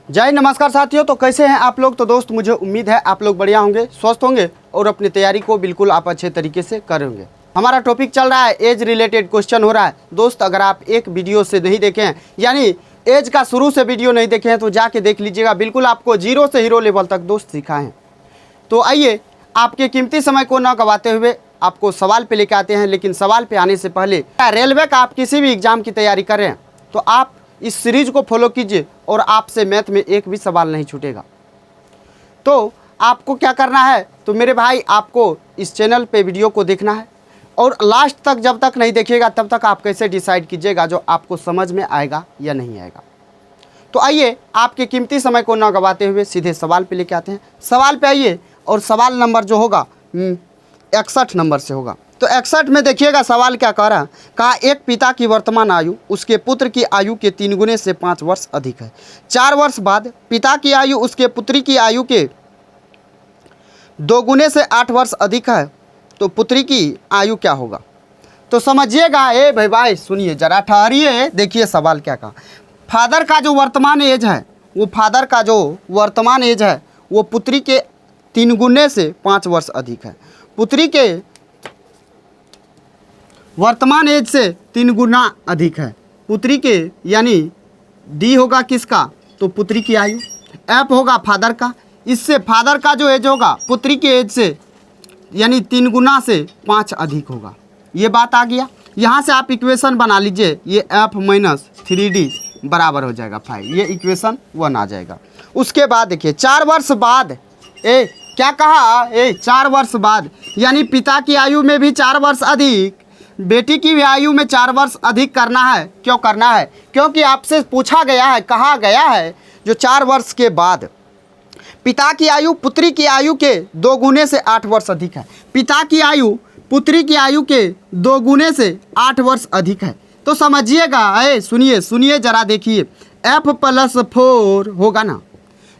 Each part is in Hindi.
जय नमस्कार साथियों। तो कैसे हैं आप लोग। तो दोस्त मुझे उम्मीद है आप लोग बढ़िया होंगे, स्वस्थ होंगे और अपनी तैयारी को बिल्कुल आप अच्छे तरीके से करेंगे। हमारा टॉपिक चल रहा है एज रिलेटेड क्वेश्चन हो रहा है। दोस्त अगर आप एक वीडियो से नहीं देखे हैं, यानी एज का शुरू से वीडियो नहीं देखे हैं, तो जाके देख लीजिएगा। बिल्कुल आपको जीरो से हीरो लेवल तक दोस्त सिखाए हैं। तो आइए आपके कीमती समय को न गवाते हुए आपको सवाल पे लेके आते हैं। लेकिन सवाल पे आने से पहले रेलवे का आप किसी भी एग्जाम की तैयारी कर रहे हैं तो आप इस सीरीज को फॉलो कीजिए और आपसे मैथ में एक भी सवाल नहीं छूटेगा। तो आपको क्या करना है, तो मेरे भाई आपको इस चैनल पे वीडियो को देखना है और लास्ट तक जब तक नहीं देखिएगा तब तक आप कैसे डिसाइड कीजिएगा जो आपको समझ में आएगा या नहीं आएगा। तो आइए आपके कीमती समय को न गवाते हुए सीधे सवाल पे लेके आते हैं। सवाल पे आइए और सवाल नंबर जो होगा 61 नंबर से होगा। तो 61 में देखिएगा सवाल क्या कह रहा है। कहा एक पिता की वर्तमान आयु उसके पुत्र की आयु के 3 गुने से 5 वर्ष अधिक है। 4 वर्ष बाद पिता की आयु उसके पुत्री की आयु के 2 गुने से 8 वर्ष अधिक है, तो पुत्री की आयु क्या होगा। तो समझिएगा। ए भाई सुनिए जरा, ठहरिए, देखिए सवाल क्या कहा। फादर का जो वर्तमान एज है, वो फादर का जो वर्तमान एज है वो पुत्री के 3 गुने से 5 वर्ष अधिक है। पुत्री के वर्तमान एज से 3 गुना अधिक है। पुत्री के यानी डी होगा किसका, तो पुत्री की आयु। एफ होगा फादर का, इससे फादर का जो एज होगा पुत्री के एज से यानी 3 गुना से 5 अधिक होगा। ये बात आ गया। यहाँ से आप इक्वेशन बना लीजिए। ये एफ माइनस 3D बराबर हो जाएगा 5। ये इक्वेशन 1 आ जाएगा। उसके बाद देखिए 4 वर्ष बाद, क्या कहा, 4 वर्ष बाद यानी पिता की आयु में भी 4 वर्ष अधिक, बेटी की भी आयु में 4 वर्ष अधिक करना है। क्यों करना है, क्योंकि आपसे पूछा गया है, कहा गया है जो 4 वर्ष के बाद पिता की आयु पुत्री की आयु के 2 गुने से 8 वर्ष अधिक है। पिता की आयु पुत्री की आयु के 2 गुने से 8 वर्ष अधिक है। तो समझिएगा, सुनिए जरा, देखिए f + 4 होगा ना,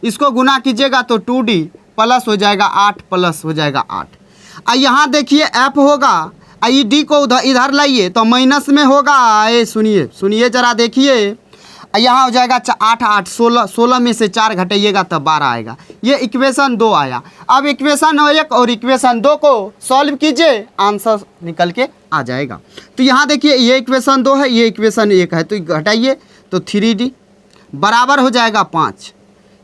इसको गुना कीजिएगा तो 2D प्लस हो जाएगा 8 प्लस हो जाएगा 8। यहाँ देखिए f होगा, आई डी को इधर लाइए तो माइनस में होगा। सुनिए जरा, देखिए यहाँ हो जाएगा 8 8 16, 16 में से 4 घटाइएगा तब 12 आएगा। ये इक्वेशन 2 आया। अब इक्वेशन 1 और इक्वेशन 2 को सॉल्व कीजिए, आंसर निकल के आ जाएगा। तो यहाँ देखिए ये इक्वेशन 2 है, ये इक्वेशन 1 है, तो घटाइए तो 3D बराबर हो जाएगा 5।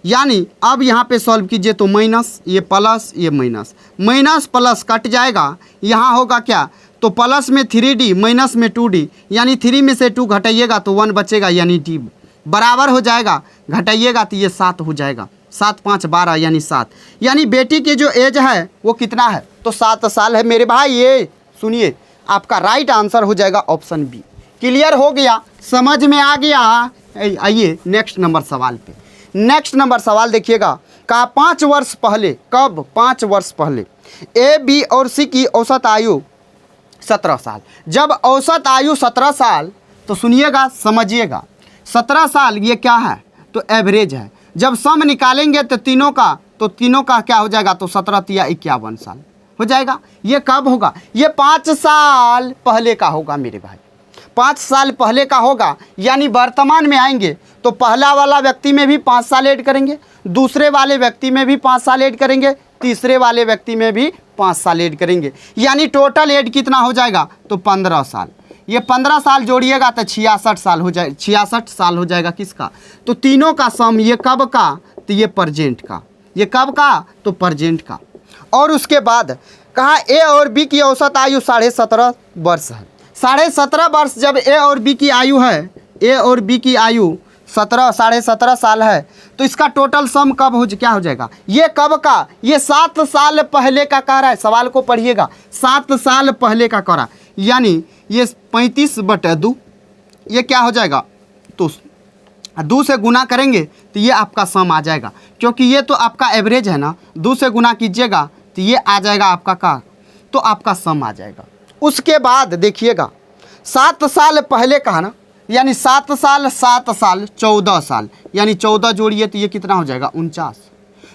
यानी अब यहाँ पे सॉल्व कीजिए तो माइनस, ये प्लस, ये माइनस, माइनस प्लस कट जाएगा। यहाँ होगा क्या, तो प्लस में 3D माइनस में 2D, यानी 3 में से 2 घटाइएगा तो 1 बचेगा, यानी D बराबर हो जाएगा। घटाइएगा तो ये 7 हो जाएगा। 7 5 12 यानी 7। यानी बेटी की जो एज है वो कितना है, तो 7 साल है मेरे भाई। ये सुनिए आपका राइट आंसर हो जाएगा ऑप्शन बी। क्लियर हो गया, समझ में आ गया। आइए नेक्स्ट नंबर सवाल पे। नेक्स्ट नंबर सवाल देखिएगा। कहा 5 वर्ष पहले, कब, 5 वर्ष पहले ए बी और सी की औसत आयु 17 साल। जब औसत आयु 17 साल, तो सुनिएगा समझिएगा, 17 साल ये क्या है, तो एवरेज है। जब सम निकालेंगे तो तीनों का क्या हो जाएगा, तो 17 या 51 साल हो जाएगा। ये कब होगा, ये 5 साल पहले का होगा मेरे भाई। 5 साल पहले का होगा, यानी वर्तमान में आएंगे तो पहला वाला व्यक्ति में भी 5 साल ऐड करेंगे, दूसरे वाले व्यक्ति में भी 5 साल ऐड करेंगे, तीसरे वाले व्यक्ति में भी 5 साल ऐड करेंगे। यानी टोटल ऐड कितना हो जाएगा, तो 15 साल। ये 15 साल जोड़िएगा तो 66 साल हो जाए, 66 साल हो जाएगा किसका, तो तीनों का सम। ये कब का, तो ये प्रेजेंट का। ये कब का, तो प्रेजेंट का। और उसके बाद कहा ए और बी की औसत आयु 17.5 वर्ष है। 17.5 वर्ष जब ए और बी की आयु है, ए और बी की आयु 17.5 साल है, तो इसका टोटल सम कब क्या हो जाएगा, ये कब का, ये 7 साल पहले का कह रहा है। सवाल को पढ़िएगा, 7 साल पहले का कह रहा, यानी ये 35/2, ये क्या हो जाएगा, तो 2 से गुना करेंगे तो ये आपका सम आ जाएगा, क्योंकि ये तो आपका एवरेज है ना। 2 से गुना कीजिएगा तो ये आ जाएगा आपका का, तो आपका सम आ जाएगा। उसके बाद देखिएगा 7 साल पहले का है ना, यानी 7 साल 7 साल 14 साल, यानी 14 जोड़िए तो ये कितना हो जाएगा, 49।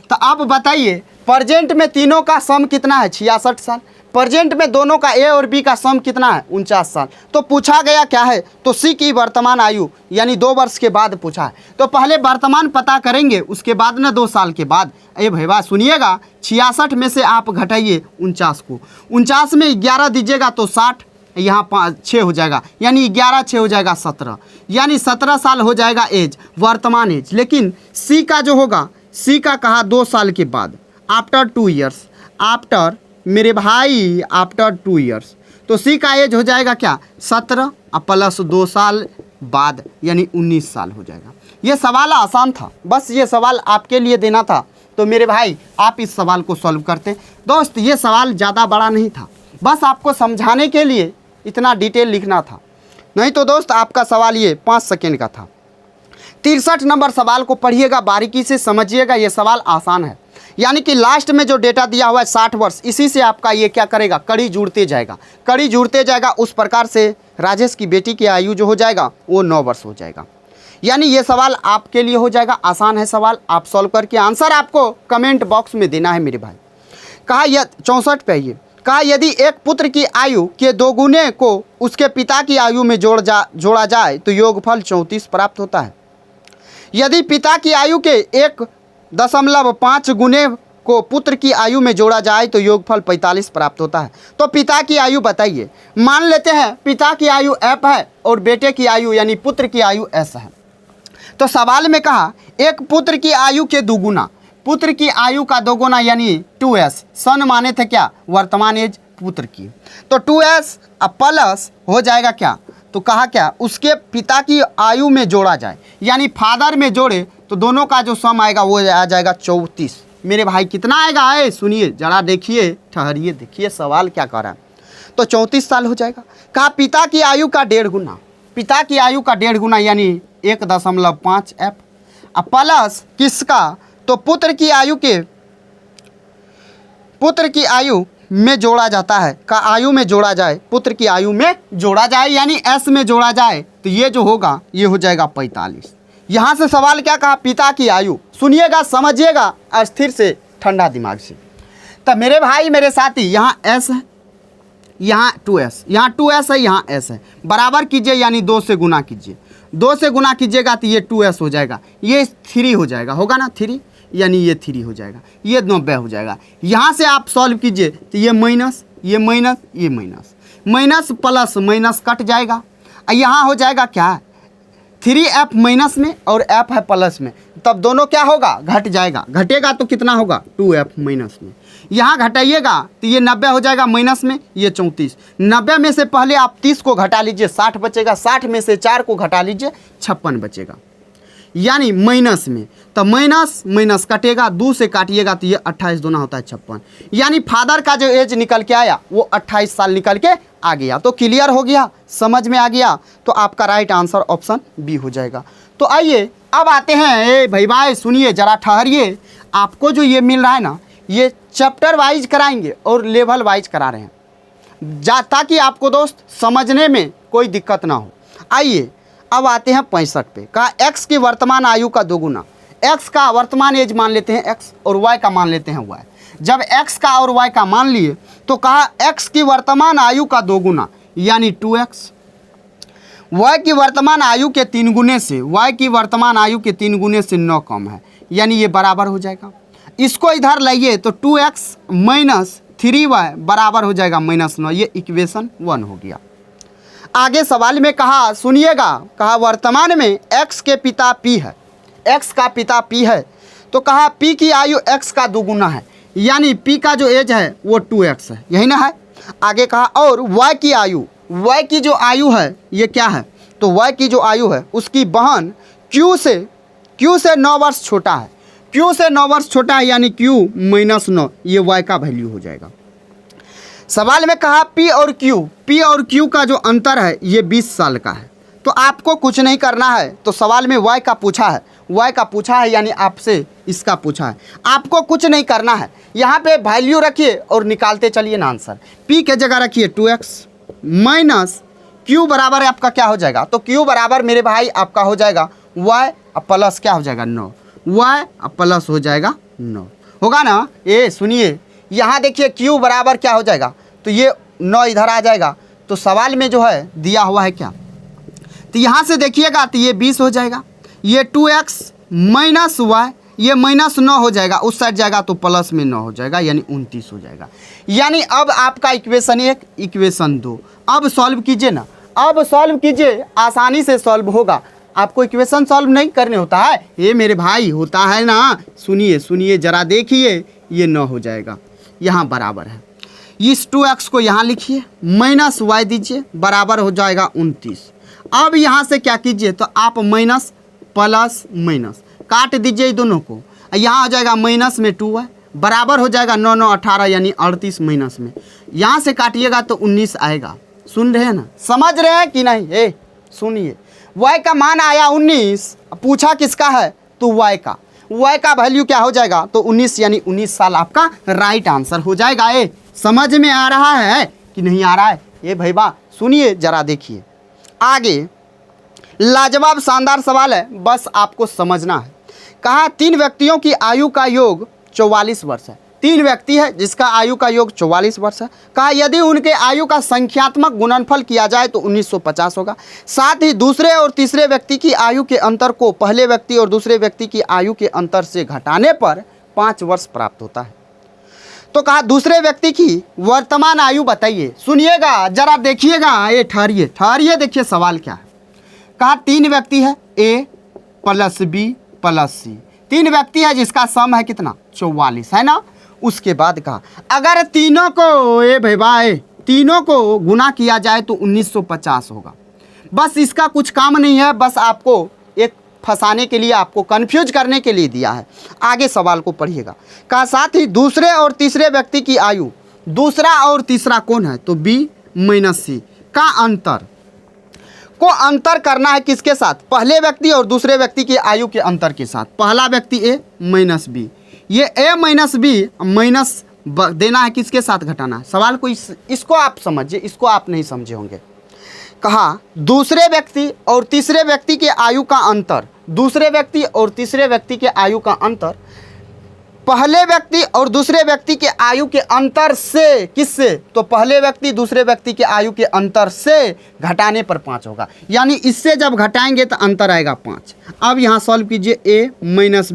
तो आप बताइए प्रेजेंट में तीनों का सम कितना है 66 साल। प्रेजेंट में दोनों का ए और बी का सम कितना है 49 साल। तो पूछा गया क्या है, तो सी की वर्तमान आयु यानी 2 वर्ष के बाद पूछा है। तो पहले वर्तमान पता करेंगे, उसके बाद ना 2 साल के बाद। अरे भैया सुनिएगा, 66 में से आप घटाइए 49 को, 49 में 11 दीजिएगा तो 60, यहाँ 6 हो जाएगा, यानी 11 6 हो जाएगा 17, यानी 17 साल हो जाएगा एज, वर्तमान एज। लेकिन सी का जो होगा, सी का कहा 2 साल के बाद, आफ्टर 2 ईयर्स, आफ्टर मेरे भाई आफ्टर 2 ईयर्स। तो सी का एज हो जाएगा क्या 17 प्लस 2 साल बाद यानी 19 साल हो जाएगा। ये सवाल आसान था, बस ये सवाल आपके लिए देना था। तो मेरे भाई आप इस सवाल को सॉल्व करते। दोस्त ये सवाल ज़्यादा बड़ा नहीं था, बस आपको समझाने के लिए इतना डिटेल लिखना था। नहीं तो दोस्त आपका सवाल ये 5 सेकेंड का था। 63 नंबर सवाल को पढ़िएगा, बारीकी से समझिएगा, ये सवाल आसान है। यानी कि लास्ट में जो डेटा दिया हुआ है 60 वर्ष, इसी से आपका ये क्या करेगा, कड़ी जुड़ते जाएगा, कड़ी जुड़ते जाएगा। उस प्रकार से राजेश की बेटी की आयु जो हो जाएगा वो 9 वर्ष हो जाएगा। यानी ये सवाल आपके लिए हो जाएगा, आसान है सवाल, आप सॉल्व करके आंसर आपको कमेंट बॉक्स में देना है मेरे भाई। कहा यह 64 पे ये कहा, यदि एक पुत्र की आयु के 2 गुने को उसके पिता की आयु में जोड़ा जाए तो योगफल 34 प्राप्त होता है। यदि पिता की आयु के 1.5 गुने को पुत्र की आयु में जोड़ा जाए तो योगफल 45 प्राप्त होता है। तो पिता की आयु बताइए। मान लेते हैं पिता की आयु f है और बेटे की आयु यानी पुत्र की आयु s है। तो सवाल में कहा एक पुत्र की आयु के 2 गुना, पुत्र की आयु का 2 गुना यानी 2s, सन माने थे क्या वर्तमान एज पुत्र की। तो 2s प्लस हो जाएगा क्या, तो कहा क्या उसके पिता की आयु में जोड़ा जाए, यानी फादर में जोड़े तो दोनों का जो सम आएगा वो आ जाएगा 34। मेरे भाई कितना आएगा है, सुनिए जरा, देखिए ठहरिए, देखिए सवाल क्या कर रहा है। तो 34 साल हो जाएगा। कहा पिता की आयु का 1.5 गुना, पिता की आयु का 1.5 गुना यानी 1.5 f प्लस किसका, तो पुत्र की आयु में जोड़ा जाता है, का आयु में जोड़ा जाए, पुत्र की आयु में जोड़ा जाए यानी s में जोड़ा जाए तो ये जो होगा ये हो जाएगा 45। यहाँ से सवाल क्या कहा, पिता की आयु, सुनिएगा समझिएगा अस्थिर से ठंडा दिमाग से। तब मेरे भाई मेरे साथी यहाँ s है, यहाँ 2s, यहाँ 2s है, यहाँ s है, बराबर कीजिए यानी 2 से गुना कीजिए, 2 से गुना कीजिएगा तो ये 2s हो जाएगा, ये 3 हो जाएगा, होगा ना 3, यानी ये 3 हो जाएगा, ये 90 हो जाएगा। यहाँ से आप सॉल्व कीजिए तो ये माइनस, ये माइनस, ये minus, minus plus minus cut जाएगा। यहाँ हो जाएगा क्या 3f माइनस में और f है प्लस में, तब दोनों क्या होगा घट जाएगा, घटेगा तो कितना होगा 2f माइनस में। यहाँ घटाइएगा तो ये 90 हो जाएगा माइनस में, ये 34। 90 में से पहले आप 30 को घटा लीजिए 60 बचेगा, 60 में से 4 को घटा लीजिए 56 बचेगा, यानी माइनस में। तो माइनस माइनस कटेगा, 2 से काटिएगा तो ये 28 दूना होता है 56, यानी फादर का जो एज निकल के आया वो 28 साल निकल के आ गया। तो क्लियर हो गया, समझ में आ गया, तो आपका राइट आंसर ऑप्शन बी हो जाएगा। तो आइए अब आते हैं, ए भाई सुनिए जरा ठहरिए, आपको जो ये मिल रहा है ना ये चैप्टर वाइज कराएंगे और लेवल वाइज करा रहे हैं ताकि आपको दोस्त समझने में कोई दिक्कत ना हो। आइए अब आते हैं 65 पे। कहा x की वर्तमान आयु का 2 गुना, x का वर्तमान एज मान लेते हैं x और y का मान लेते हैं y। जब x का और y का मान लिए तो कहा x की वर्तमान आयु का 2 गुना यानी 2x, y की वर्तमान आयु के 3 गुने से, y की वर्तमान आयु के 3 गुने से 9 कम है, यानी ये बराबर हो जाएगा। इसको इधर लाइए तो 2x माइनस 3y बराबर हो जाएगा -9, ये इक्वेशन 1 हो गया। आगे सवाल में कहा सुनिएगा, कहा वर्तमान में x के पिता p है, x का पिता p है, तो कहा p की आयु x का 2 गुना है, यानी p का जो एज है वो 2x है, यही ना है। आगे कहा और y की आयु, y की जो आयु है ये क्या है, तो y की जो आयु है उसकी बहन q से 9 वर्ष छोटा है, q से 9 वर्ष छोटा है यानी q -9, ये y का वैल्यू हो जाएगा। सवाल में कहा P और Q का जो अंतर है ये 20 साल का है। तो आपको कुछ नहीं करना है, तो सवाल में y का पूछा है, यानी आपसे इसका पूछा है, आपको कुछ नहीं करना है। यहाँ पे वैल्यू रखिए और निकालते चलिए ना आंसर। P के जगह रखिए 2x माइनस Q बराबर आपका क्या हो जाएगा, तो Q बराबर मेरे भाई आपका हो जाएगा y प्लस क्या हो जाएगा 9, y प्लस हो जाएगा 9, होगा ना। ए सुनिए, यहाँ देखिए क्यू बराबर क्या हो जाएगा, तो ये 9 इधर आ जाएगा। तो सवाल में जो है दिया हुआ है क्या, तो यहाँ से देखिएगा तो ये 20 हो जाएगा, ये 2x माइनस वाई, ये माइनस 9 हो जाएगा, उस साइड जाएगा तो प्लस में 9 हो जाएगा, यानी 29 हो जाएगा। यानी अब आपका इक्वेशन 1, इक्वेशन 2 अब सॉल्व कीजिए ना, अब सॉल्व कीजिए, आसानी से सॉल्व होगा। आपको इक्वेशन सॉल्व नहीं करने होता है, ये मेरे भाई होता है ना। सुनिए सुनिए ज़रा देखिए, ये 9 हो जाएगा, यहाँ बराबर है, इस 2x को यहाँ लिखिए, माइनस वाई दीजिए, बराबर हो जाएगा 29। अब यहाँ से क्या कीजिए, तो आप माइनस प्लस माइनस काट दीजिए दोनों को, यहाँ हो जाएगा माइनस में 2 है, बराबर हो जाएगा 9 9 18 यानी 38 माइनस में, यहाँ से काटिएगा तो 19 आएगा। सुन रहे हैं ना, समझ रहे हैं कि नहीं। ए सुनिए, y का मान आया 19, पूछा किसका है, तो y का वैल्यू क्या हो जाएगा, तो 19 यानी 19 साल आपका राइट आंसर हो जाएगा। ए समझ में आ रहा है कि नहीं आ रहा है। ये भैया सुनिए ज़रा देखिए आगे, लाजवाब शानदार सवाल है, बस आपको समझना है। कहा 3 व्यक्तियों की आयु का योग 44 वर्ष है। 3 व्यक्ति है जिसका आयु का योग 44 वर्ष है। कहा यदि उनके आयु का संख्यात्मक गुणनफल किया जाए तो 1950 होगा। साथ ही दूसरे और तीसरे व्यक्ति की आयु के अंतर को पहले व्यक्ति और दूसरे व्यक्ति की आयु के अंतर से घटाने पर 5 वर्ष प्राप्त होता है। तो कहा दूसरे व्यक्ति की वर्तमान आयु बताइए। सुनिएगा जरा देखिएगा, ये ठहरिए देखिए सवाल क्या है। कहा 3 व्यक्ति है, ए प्लस बी प्लस सी, 3 व्यक्ति है जिसका सम है कितना, 44 है ना। उसके बाद कहा अगर तीनों को तीनों को गुना किया जाए तो 1950 होगा। बस इसका कुछ काम नहीं है, बस आपको एक फंसाने के लिए, आपको कंफ्यूज करने के लिए दिया है। आगे सवाल को पढ़िएगा। कहा साथ ही दूसरे और तीसरे व्यक्ति की आयु, दूसरा और तीसरा कौन है, तो बी माइनस सी का अंतर को अंतर करना है किसके साथ, पहले व्यक्ति और दूसरे व्यक्ति की आयु के अंतर के साथ। पहला व्यक्ति ए माइनस बी, ये ए माइनस बी माइनस देना है किसके साथ, घटाना है। सवाल को इसको आप समझिए, इसको आप नहीं समझे होंगे। कहा दूसरे व्यक्ति और तीसरे व्यक्ति के आयु का अंतर, दूसरे व्यक्ति और तीसरे व्यक्ति के आयु का अंतर पहले व्यक्ति और दूसरे व्यक्ति के आयु के अंतर से, किससे, तो पहले व्यक्ति दूसरे व्यक्ति के आयु के अंतर से घटाने पर 5 होगा। यानी इससे जब घटाएंगे तो अंतर आएगा 5। अब यहाँ सॉल्व कीजिए, ए माइनस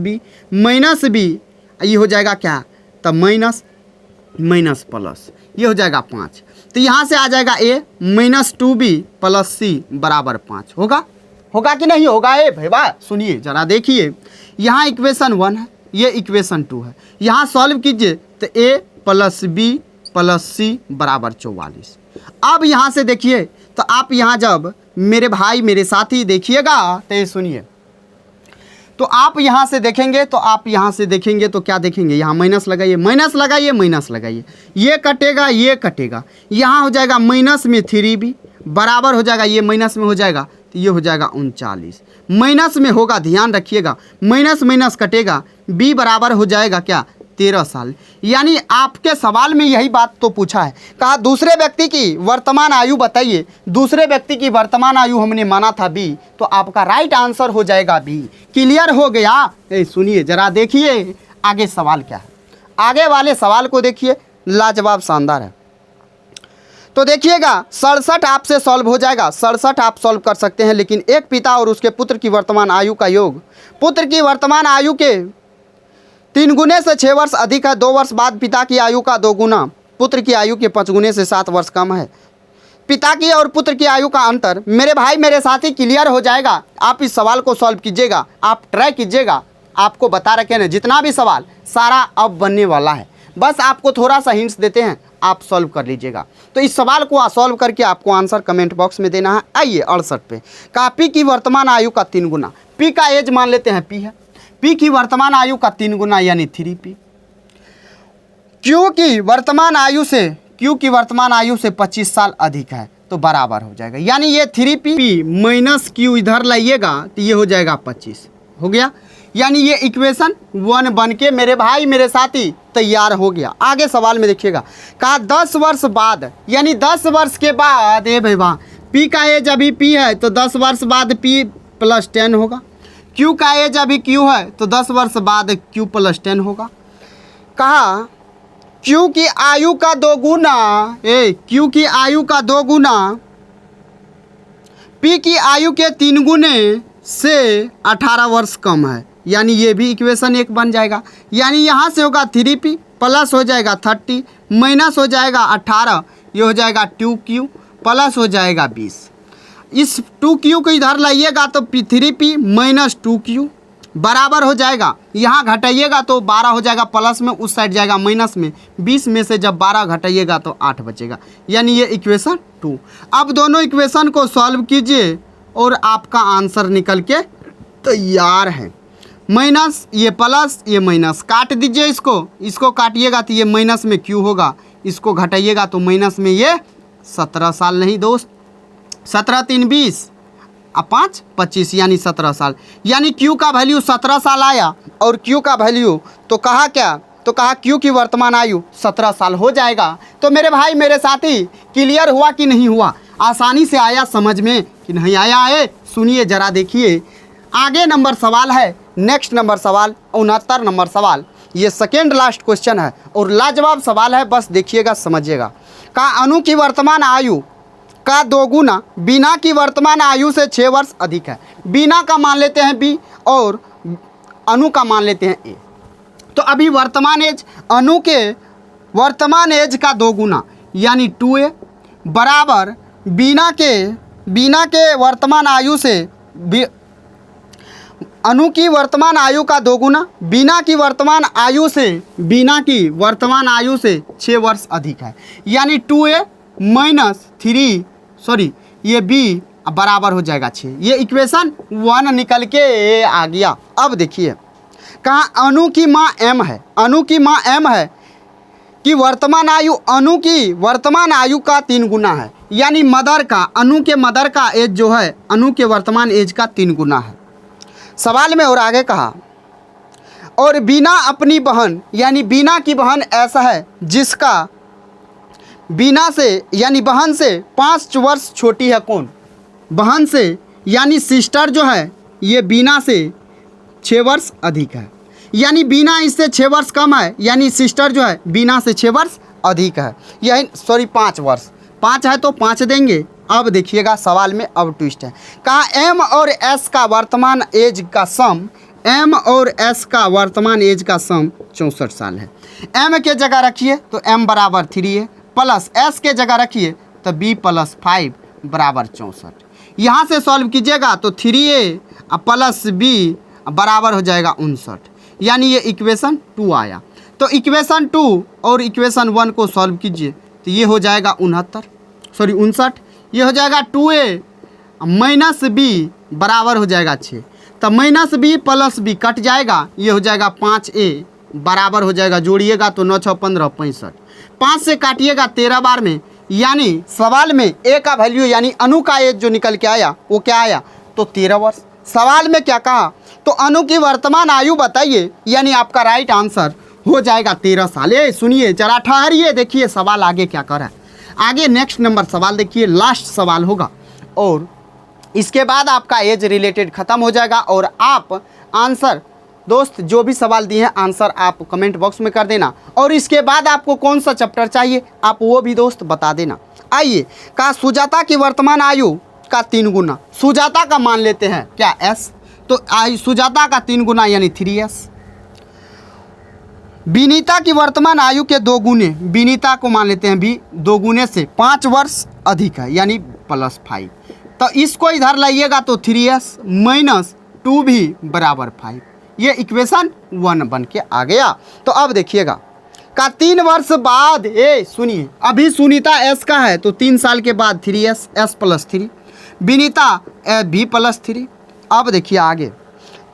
बी ये हो जाएगा क्या, तब माइनस माइनस प्लस, ये हो जाएगा 5। तो यहाँ से आ जाएगा ए माइनस 2b प्लस सी बराबर 5 होगा कि नहीं होगा। ए भैया सुनिए ज़रा देखिए, यहाँ इक्वेशन 1 है, ये इक्वेशन 2 है। यहाँ सॉल्व कीजिए तो a प्लस बी प्लस सी बराबर 44। अब यहाँ से देखिए तो आप यहाँ जब मेरे भाई मेरे साथी देखिएगा तो ये सुनिए, तो आप यहाँ से देखेंगे तो क्या देखेंगे, यहाँ माइनस लगाइए, ये कटेगा, यहाँ हो जाएगा माइनस में 3b बराबर हो जाएगा, ये माइनस में हो जाएगा तो ये हो जाएगा 39, माइनस में होगा, ध्यान रखिएगा, माइनस कटेगा, b बराबर हो जाएगा क्या, 13 साल। यानी आपके सवाल में यही बात तो पूछा है। कहा दूसरे व्यक्ति की वर्तमान आयु बताइए, दूसरे व्यक्ति की वर्तमान आयु हमने माना था b, तो आपका राइट आंसर हो जाएगा b। क्लियर हो गया। सुनिए जरा देखिए आगे सवाल क्या है, आगे वाले सवाल को देखिए, लाजवाब शानदार है। तो देखिएगा 67 आपसे सॉल्व हो जाएगा, 67 आप सॉल्व कर सकते हैं, लेकिन एक पिता और उसके पुत्र की वर्तमान आयु का योग, पुत्र की वर्तमान आयु के 3 गुने से 6 वर्ष अधिक है। 2 वर्ष बाद पिता की आयु का 2 गुना पुत्र की आयु के 5 गुने से 7 वर्ष कम है। पिता की और पुत्र की आयु का अंतर, मेरे भाई मेरे साथी क्लियर हो जाएगा। आप इस सवाल को सॉल्व कीजिएगा, आप ट्राई कीजिएगा, आपको बता रखे ना जितना भी सवाल सारा अब बनने वाला है, बस आपको थोड़ा सा हिंट्स देते हैं, आप सॉल्व कर लीजिएगा। तो इस सवाल को सॉल्व करके आपको आंसर कमेंट बॉक्स में देना है। आइए 68 पे, कहा पी की वर्तमान आयु का 3 गुना, पी का एज मान लेते हैं पी है, पी की वर्तमान आयु का 3 गुना यानी 3p, क्यू की वर्तमान आयु से 25 साल अधिक है तो बराबर हो जाएगा, यानी ये 3p माइनस क्यू इधर लाइएगा तो ये हो जाएगा 25, हो गया। यानी ये इक्वेशन 1 बन के मेरे भाई मेरे साथी तैयार हो गया। आगे सवाल में देखिएगा, कहा 10 वर्ष बाद, यानी 10 वर्ष के बाद, ए भैया पी का एज अभी पी है तो 10 वर्ष बाद पी प्लस 10 होगा, क्यू का एज अभी क्यू है तो 10 वर्ष बाद क्यू प्लस 10 होगा। कहा Q की आयु का 2 गुना Q की आयु का 2 गुना P की आयु के 3 गुने से 18 वर्ष कम है, यानी ये भी इक्वेशन 1 बन जाएगा। यानी यहाँ से होगा 3P प्लस हो जाएगा 30 माइनस हो जाएगा 18, ये हो जाएगा 2Q प्लस हो जाएगा 20। इस 2Q को इधर लाइएगा तो 3P माइनस 2Q बराबर हो जाएगा, यहाँ घटाइएगा तो 12 हो जाएगा, प्लस में उस साइड जाएगा माइनस में, 20 में से जब 12 घटाइएगा तो 8 बचेगा, यानी ये इक्वेशन 2। अब दोनों इक्वेशन को सॉल्व कीजिए और आपका आंसर निकल के तैयार है। माइनस ये प्लस ये माइनस काट दीजिए, इसको काटिएगा तो ये माइनस में Q होगा, इसको घटाइएगा तो माइनस में ये 17 साल नहीं दोस्त, 17 3 20 अब 5 25 यानी 17 साल, यानी Q का वैल्यू 17 साल आया और Q का वैल्यू तो कहा क्या, तो कहा Q की वर्तमान आयु 17 साल हो जाएगा। तो मेरे भाई मेरे साथी क्लियर हुआ कि नहीं हुआ, आसानी से आया समझ में कि नहीं आया है? सुनिए जरा देखिए आगे नंबर सवाल है, नेक्स्ट नंबर सवाल 69 नंबर सवाल, ये सेकेंड लास्ट क्वेश्चन है और लाजवाब सवाल है, बस देखिएगा समझिएगा। कहा अणु की वर्तमान आयु का 2 गुना बीना की वर्तमान आयु से 6 वर्ष अधिक है। बीना का मान लेते हैं B और अणु का मान लेते हैं A। तो अभी वर्तमान एज अणु के वर्तमान एज का 2 गुना यानी 2A बराबर बीना के वर्तमान आयु से अणु की वर्तमान आयु का 2 गुना बीना की वर्तमान आयु से 6 वर्ष अधिक है, यानी 2A माइनस 3 ये B बराबर हो जाएगा 6। ये इक्वेशन 1 निकल के आ गया। अब देखिए कहाँ अणु की माँ M है, अणु की माँ M है कि वर्तमान आयु अणु की वर्तमान आयु का 3 गुना है, यानी अणु के मदर का एज जो है अणु के वर्तमान एज का 3 गुना है। सवाल में और आगे कहा और बीना अपनी बहन यानी बीना की बहन ऐसा है जिसका बीना से यानी बहन से 5 वर्ष छोटी है। कौन? बहन से यानी सिस्टर जो है ये बीना से 6 वर्ष अधिक है, यानी बीना इससे 6 वर्ष कम है, यानी सिस्टर जो है बीना से 6 वर्ष अधिक है, यही 5 वर्ष, 5 है तो 5 देंगे। अब देखिएगा सवाल में अब ट्विस्ट है, कहा M और S का वर्तमान एज का सम, M और S का वर्तमान एज का सम 64 साल है। M के जगह रखिए तो M बराबर 3 है, प्लस S के जगह रखिए तो B प्लस 5 बराबर 64। यहाँ से सॉल्व कीजिएगा तो 3A प्लस B बराबर हो जाएगा 59, यानी ये इक्वेशन 2 आया। तो इक्वेशन 2 और इक्वेशन 1 को सॉल्व कीजिए तो ये हो जाएगा 59, ये हो जाएगा 2A माइनस B बराबर हो जाएगा 6, तब minus B plus B cut जाएगा, ये हो जाएगा 5A बराबर हो जाएगा, जोड़िएगा तो 9 6 15 65, 5 से काटिएगा 13 बार में, यानी सवाल में A का वैल्यू यानी अणु का एज जो निकल के आया वो क्या आया तो 13 वर्ष। सवाल में क्या कहा तो अणु की वर्तमान आयु बताइए, यानी आपका राइट आंसर हो जाएगा 13 साल। सुनिए जरा ठहरिए, देखिए सवाल आगे क्या कर रहा है। आगे नेक्स्ट नंबर सवाल देखिए, लास्ट सवाल होगा और इसके बाद आपका एज रिलेटेड ख़त्म हो जाएगा और आप आंसर दोस्त जो भी सवाल दिए हैं आंसर आप कमेंट बॉक्स में कर देना, और इसके बाद आपको कौन सा चैप्टर चाहिए आप वो भी दोस्त बता देना। आइए कहा सुजाता की वर्तमान आयु का 3 गुना, सुजाता का मान लेते हैं क्या S, तो सुजाता का 3 गुना यानी 3S। विनीता की वर्तमान आयु के 2 गुने, विनीता को मान लेते हैं भी 2 गुने से 5 वर्ष अधिक है, यानी प्लस 5, तो इसको इधर लाइएगा तो 3S माइनस 2B बराबर 5, ये इक्वेशन 1 बन के आ गया। तो अब देखिएगा का 3 वर्ष बाद, सुनिए अभी सुनीता S का है तो 3 साल के बाद 3S S plus 3, Vinita B plus 3। अब देखिए आगे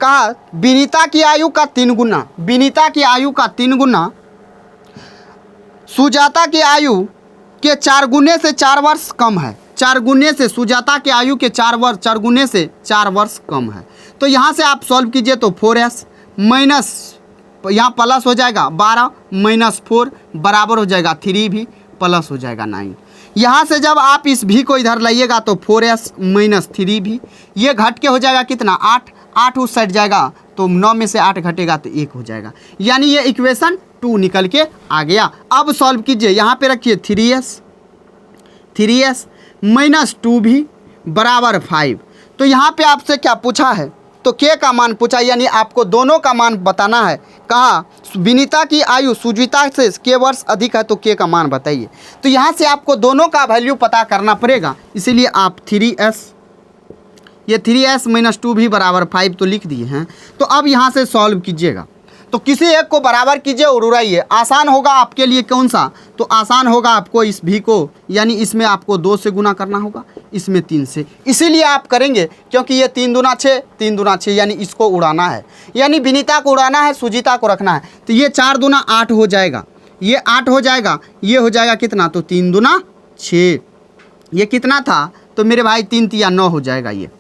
कहा विनीता की आयु का 3 गुना, विनीता की आयु का 3 गुना सुजाता की आयु के 4 गुने से 4 वर्ष कम है, 4 गुने से सुजाता की आयु के 4 गुने से 4 वर्ष कम है। तो यहाँ से आप सॉल्व कीजिए तो 4S माइनस यहाँ प्लस हो जाएगा 12 माइनस 4 बराबर हो जाएगा 3B प्लस हो जाएगा 9। यहाँ से जब आप इस भी को इधर लाइएगा तो 4S माइनस 3B, ये घट के हो जाएगा कितना 8 उस साइड जाएगा तो 9 में से 8 घटेगा तो 1 हो जाएगा, यानी ये इक्वेशन 2 निकल के आ गया। अब सॉल्व कीजिए, यहाँ पे रखिए 3s माइनस 2v बराबर 5। तो यहाँ पे आपसे क्या पूछा है, तो k का मान पूछा, यानी आपको दोनों का मान बताना है। कहा विनीता की आयु सुजीता से k वर्ष अधिक है, तो k का मान बताइए। तो यहाँ से आपको दोनों का वैल्यू पता करना पड़ेगा, इसीलिए आप 3s माइनस 2v बराबर 5 तो लिख दिए हैं। तो अब यहाँ से सॉल्व कीजिएगा, तो किसी एक को बराबर कीजिए और उड़ाइए। आसान होगा आपके लिए कौन सा, तो आसान होगा आपको इस v को, यानी इसमें आपको 2 से गुना करना होगा, इसमें 3 से, इसीलिए आप करेंगे क्योंकि ये 3 दूना 6, 3 दूना 6, यानी इसको उड़ाना है, यानी विनीता को उड़ाना है, सुजीता को रखना है। तो ये 4 दूना 8 हो जाएगा, ये 8 हो जाएगा, ये हो जाएगा कितना, तो 3 दूना 6। ये कितना था, तो मेरे भाई 3 तिया 9 हो जाएगा। ये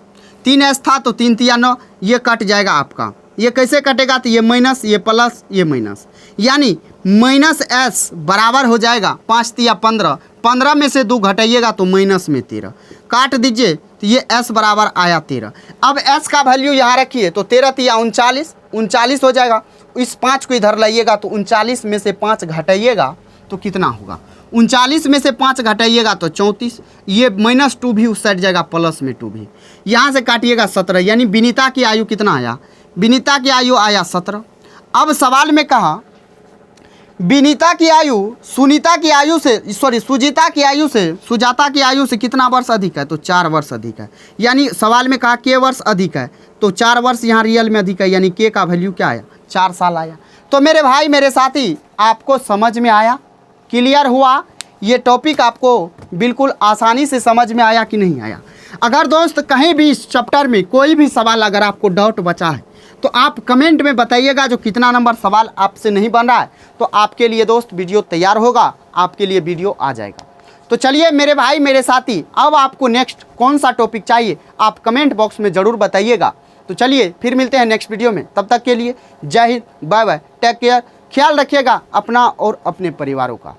3s था तो 3 तिया 9, ये कट जाएगा आपका। ये कैसे कटेगा, तो ये माइनस, ये प्लस, ये माइनस, यानी माइनस s बराबर हो जाएगा 5 तिया 15, 15 में से 2 घटाइएगा तो माइनस में 13, काट दीजिए तो ये s बराबर आया 13। अब s का वैल्यू यहाँ रखिए, तो 13 तिया 39, 39 हो जाएगा। इस 5 को इधर लाइएगा तो 39 में से 5 घटाइएगा तो कितना होगा, 39 में से 5 घटाइएगा तो 34, ये माइनस 2 भी उस साइड जाएगा, प्लस में 2 भी, यहाँ से काटिएगा 17, यानी विनीता की आयु कितना आया, विनीता की आयु आया 17। अब सवाल में कहा विनीता की आयु सुनीता की आयु से, सॉरी सुजीता की आयु से सुजाता की आयु से कितना वर्ष अधिक है, तो 4 वर्ष अधिक है। यानी सवाल में कहा k वर्ष अधिक है, तो 4 वर्ष यहाँ रियल में अधिक है, यानी k का वैल्यू क्या आया, 4 साल आया। तो मेरे भाई मेरे साथी, आपको समझ में आया, क्लियर हुआ, ये टॉपिक आपको बिल्कुल आसानी से समझ में आया कि नहीं आया। अगर दोस्त कहीं भी इस चैप्टर में कोई भी सवाल अगर आपको डाउट बचा है तो आप कमेंट में बताइएगा, जो कितना नंबर सवाल आपसे नहीं बन रहा है तो आपके लिए दोस्त वीडियो तैयार होगा, आपके लिए वीडियो आ जाएगा। तो चलिए मेरे भाई मेरे साथी, अब आपको नेक्स्ट कौन सा टॉपिक चाहिए आप कमेंट बॉक्स में ज़रूर बताइएगा। तो चलिए फिर मिलते हैं नेक्स्ट वीडियो में, तब तक के लिए Jai Hind, bye bye, take care, ख्याल रखिएगा अपना और अपने परिवारों का।